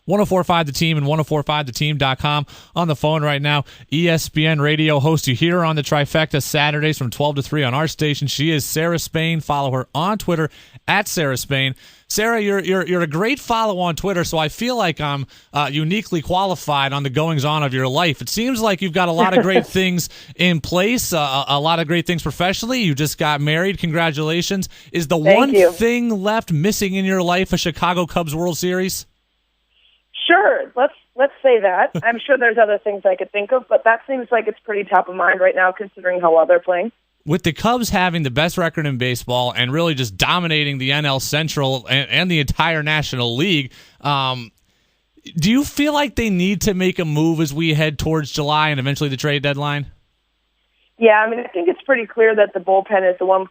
1045 The Team and 1045theteam.com. On the phone right now, ESPN radio host. You hear her on the Trifecta Saturdays from 12 to 3 on our station. She is Sarah Spain. Follow her on Twitter at Sarah Spain. Sarah, you're a great follow on Twitter, so I feel like I'm uniquely qualified on the goings-on of your life. It seems like you've got a lot of great things in place, a lot of great things professionally. You just got married. Congratulations. Is the one thing left missing in your life a Chicago Cubs World Series? Sure. Let's say that. I'm sure there's other things I could think of, but that seems like it's pretty top of mind right now considering how well they're playing. With the Cubs having the best record in baseball and really just dominating the NL Central and the entire National League, do you feel like they need to make a move as we head towards July and eventually the trade deadline? Yeah, I mean, I think it's pretty clear that the bullpen is the one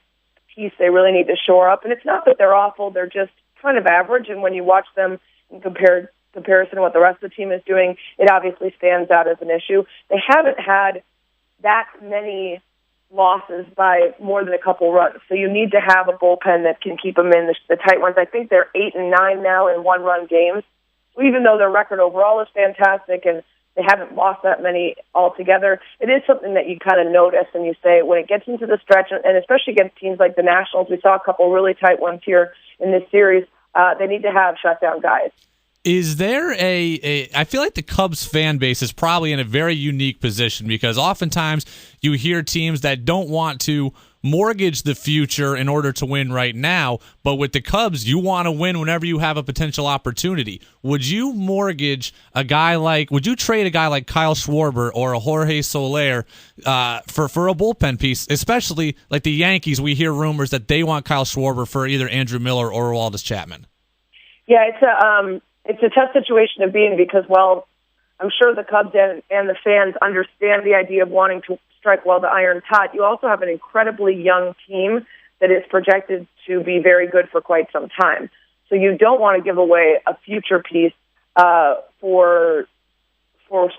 piece they really need to shore up. And it's not that they're awful, they're just kind of average. And when you watch them in comparison to what the rest of the team is doing, it obviously stands out as an issue. They haven't had that many losses by more than a couple runs. So you need to have a bullpen that can keep them in the tight ones. I think they're 8 and 9 now in one-run games. So even though their record overall is fantastic and they haven't lost that many altogether, it is something that you kind of notice and you say when it gets into the stretch, and especially against teams like the Nationals, we saw a couple really tight ones here in this series, they need to have shutdown guys. Is there I feel like the Cubs fan base is probably in a very unique position because oftentimes you hear teams that don't want to mortgage the future in order to win right now, but with the Cubs, you want to win whenever you have a potential opportunity. Would you trade a guy like Kyle Schwarber or a Jorge Soler for a bullpen piece, especially like the Yankees? We hear rumors that they want Kyle Schwarber for either Andrew Miller or Aroldis Chapman. Yeah, it's a tough situation to be in because, well, I'm sure the Cubs and the fans understand the idea of wanting to strike while the iron's hot. You also have an incredibly young team that is projected to be very good for quite some time. So you don't want to give away a future piece for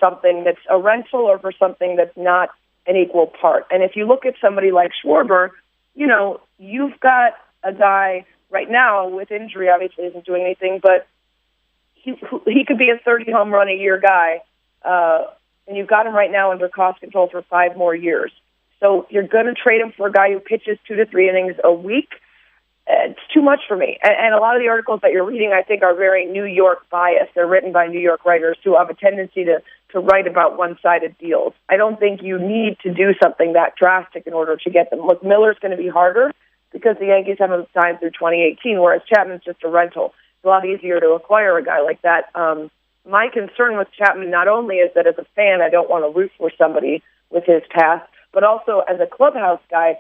something that's a rental or for something that's not an equal part. And if you look at somebody like Schwarber, you've got a guy right now with injury, obviously isn't doing anything, but he could be a 30-home run a year guy, and you've got him right now under cost control for 5 more years. So you're going to trade him for a guy who pitches 2 to 3 innings a week. It's too much for me. And a lot of the articles that you're reading, I think, are very New York biased. They're written by New York writers who have a tendency to write about one-sided deals. I don't think you need to do something that drastic in order to get them. Look, Miller's going to be harder because the Yankees have him signed through 2018, whereas Chapman's just a rental. It's a lot easier to acquire a guy like that. My concern with Chapman not only is that as a fan, I don't want to root for somebody with his past, but also as a clubhouse guy,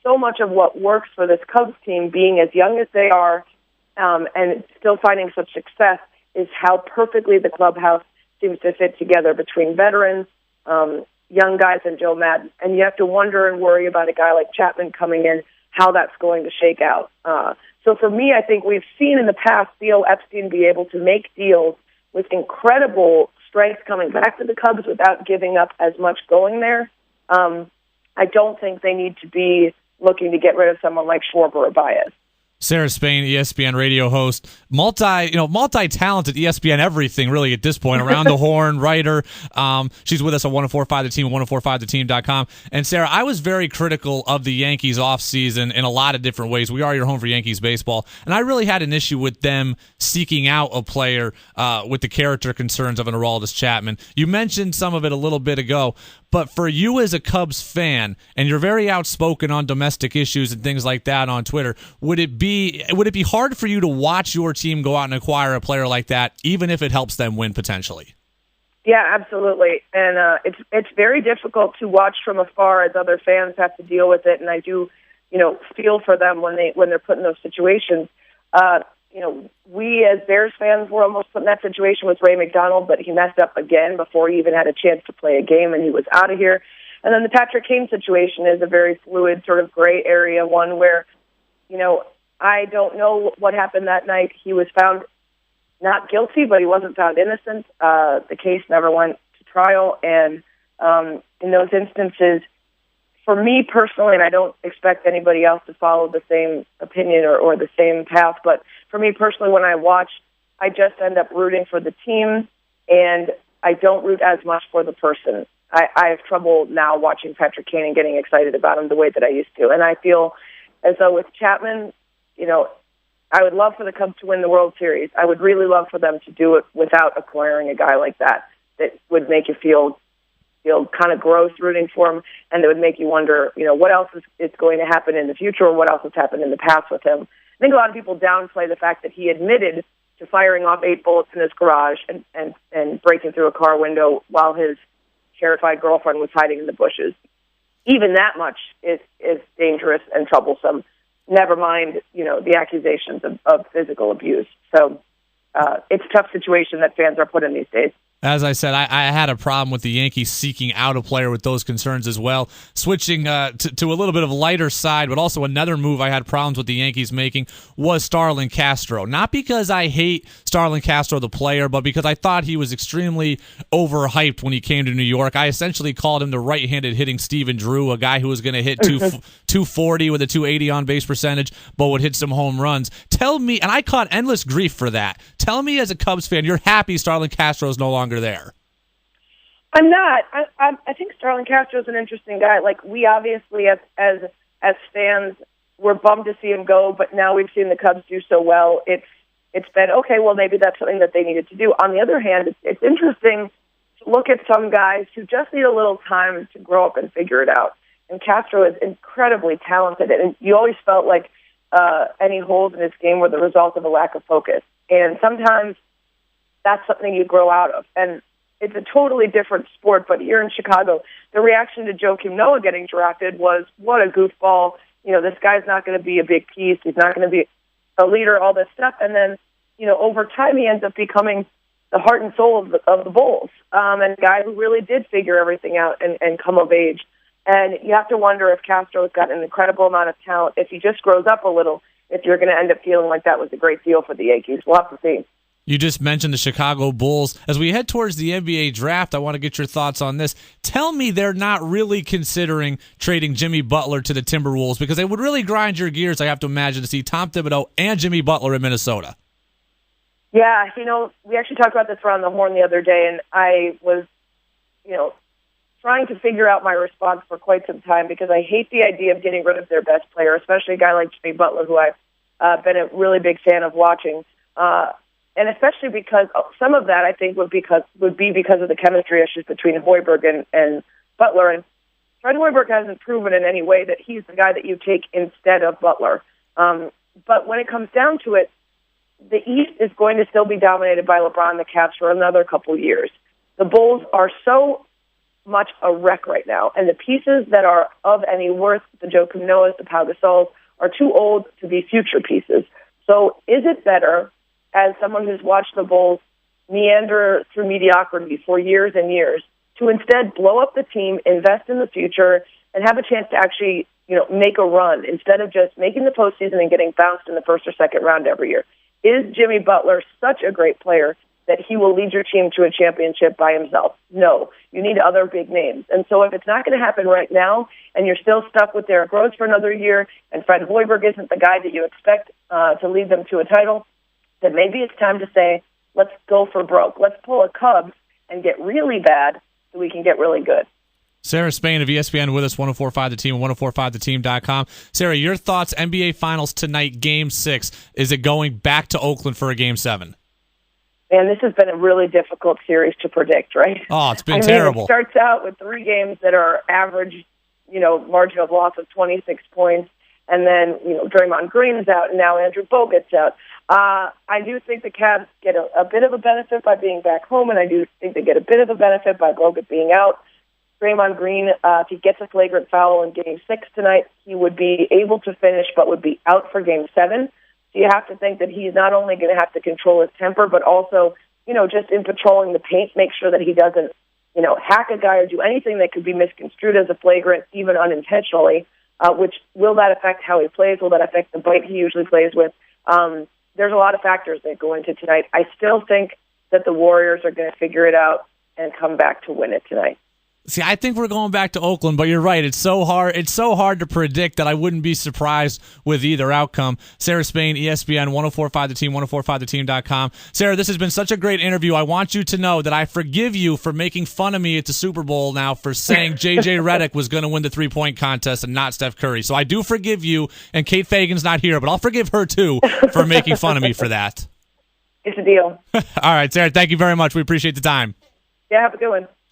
so much of what works for this Cubs team, being as young as they are and still finding such success, is how perfectly the clubhouse seems to fit together between veterans, young guys, and Joe Madden. And you have to wonder and worry about a guy like Chapman coming in, how that's going to shake out. So for me, I think we've seen in the past Theo Epstein be able to make deals with incredible strength coming back to the Cubs without giving up as much going there. I don't think they need to be looking to get rid of someone like Schwarber or Baez. Sarah Spain, ESPN radio host, multi-talented ESPN everything really at this point, around the horn, writer. She's with us on 1045 The Team, 1045theteam.com. And Sarah, I was very critical of the Yankees offseason in a lot of different ways. We are your home for Yankees baseball, and I really had an issue with them seeking out a player with the character concerns of an Aroldis Chapman. You mentioned some of it a little bit ago, but for you as a Cubs fan, and you're very outspoken on domestic issues and things like that on Twitter, would it be hard for you to watch your team go out and acquire a player like that, even if it helps them win potentially? Yeah, absolutely. And it's very difficult to watch from afar as other fans have to deal with it. And I do, feel for them when they're put in those situations. We as Bears fans were almost put in that situation with Ray McDonald, but he messed up again before he even had a chance to play a game, and he was out of here. And then the Patrick Kane situation is a very fluid sort of gray area, one where, I don't know what happened that night. He was found not guilty, but he wasn't found innocent. The case never went to trial, and in those instances, for me personally, and I don't expect anybody else to follow the same opinion or the same path, but for me personally, when I watch, I just end up rooting for the team, and I don't root as much for the person. I have trouble now watching Patrick Kane and getting excited about him the way that I used to. And I feel as though with Chapman, I would love for the Cubs to win the World Series. I would really love for them to do it without acquiring a guy like that would make you feel kind of gross rooting for him, and that would make you wonder, what else is going to happen in the future, or what else has happened in the past with him. I think a lot of people downplay the fact that he admitted to firing off 8 bullets in his garage and breaking through a car window while his terrified girlfriend was hiding in the bushes. Even that much is dangerous and troublesome. Never mind, the accusations of physical abuse. So it's a tough situation that fans are put in these days. As I said, I had a problem with the Yankees seeking out a player with those concerns as well. Switching to a little bit of lighter side, but also another move I had problems with the Yankees making was Starlin Castro. Not because I hate Starlin Castro, the player, but because I thought he was extremely overhyped when he came to New York. I essentially called him the right-handed hitting Steven Drew, a guy who was going to hit 240 with a 280 on-base percentage, but would hit some home runs. Tell me, and I caught endless grief for that. Tell me as a Cubs fan, you're happy Starlin Castro is no longer there. I'm not. I think Starlin Castro is an interesting guy. Like, we obviously, as fans, we're bummed to see him go, but now we've seen the Cubs do so well. It's been, okay, well, maybe that's something that they needed to do. On the other hand, it's interesting to look at some guys who just need a little time to grow up and figure it out. And Castro is incredibly talented, and you always felt like any holes in his game were the result of a lack of focus. And sometimes that's something you grow out of. And it's a totally different sport, but here in Chicago, the reaction to Joakim Noah getting drafted was, what a goofball. This guy's not going to be a big piece. He's not going to be a leader, all this stuff. And then, over time, he ends up becoming the heart and soul of the Bulls, and a guy who really did figure everything out and come of age. And you have to wonder if Castro has got an incredible amount of talent. If he just grows up a little, if you're going to end up feeling like that was a great deal for the Yankees. We'll have to see. You just mentioned the Chicago Bulls. As we head towards the NBA draft, I want to get your thoughts on this. Tell me they're not really considering trading Jimmy Butler to the Timberwolves, because it would really grind your gears, I have to imagine, to see Tom Thibodeau and Jimmy Butler in Minnesota. Yeah, we actually talked about this around the horn the other day, and I was, trying to figure out my response for quite some time, because I hate the idea of getting rid of their best player, especially a guy like Jimmy Butler, who I've been a really big fan of watching. And especially because some of that, I think, would be because of the chemistry issues between Hoiberg and Butler. And Fred Hoiberg hasn't proven in any way that he's the guy that you take instead of Butler. But when it comes down to it, the East is going to still be dominated by LeBron and the Cavs for another couple years. The Bulls are so much a wreck right now, and the pieces that are of any worth, the Joakim Noahs, the Pau Gasols, are too old to be future pieces. So is it better, as someone who's watched the Bulls meander through mediocrity for years and years, to instead blow up the team, invest in the future, and have a chance to actually, make a run instead of just making the postseason and getting bounced in the first or second round every year? Is Jimmy Butler such a great player that he will lead your team to a championship by himself? No. You need other big names. And so if it's not going to happen right now, and you're still stuck with Derrick Rose for another year, and Fred Hoiberg isn't the guy that you expect to lead them to a title, then maybe it's time to say, let's go for broke. Let's pull a Cubs and get really bad so we can get really good. Sarah Spain of ESPN with us, 104.5 The Team, 104.5theteam.com. Sarah, your thoughts, NBA Finals tonight, Game 6. Is it going back to Oakland for a Game 7? Man, this has been a really difficult series to predict, right? Oh, it's been terrible. It starts out with 3 games that are average, margin of loss of 26 points, and then, Draymond Green is out, and now Andrew Bogut's out. I do think the Cavs get a bit of a benefit by being back home, and I do think they get a bit of a benefit by Bogut being out. Draymond Green, if he gets a flagrant foul in Game 6 tonight, he would be able to finish but would be out for Game 7. So you have to think that he's not only going to have to control his temper, but also, just in patrolling the paint, make sure that he doesn't, hack a guy or do anything that could be misconstrued as a flagrant, even unintentionally, which will that affect how he plays? Will that affect the bite he usually plays with? There's a lot of factors that go into tonight. I still think that the Warriors are going to figure it out and come back to win it tonight. See, I think we're going back to Oakland, but you're right. It's so hard. It's so hard to predict that I wouldn't be surprised with either outcome. Sarah Spain, ESPN, 1045 The Team, 1045theteam.com. Sarah, this has been such a great interview. I want you to know that I forgive you for making fun of me at the Super Bowl now for saying J.J. Redick was going to win the three-point contest and not Steph Curry. So I do forgive you, and Kate Fagan's not here, but I'll forgive her too for making fun of me for that. It's a deal. All right, Sarah, thank you very much. We appreciate the time. Yeah, have a good one.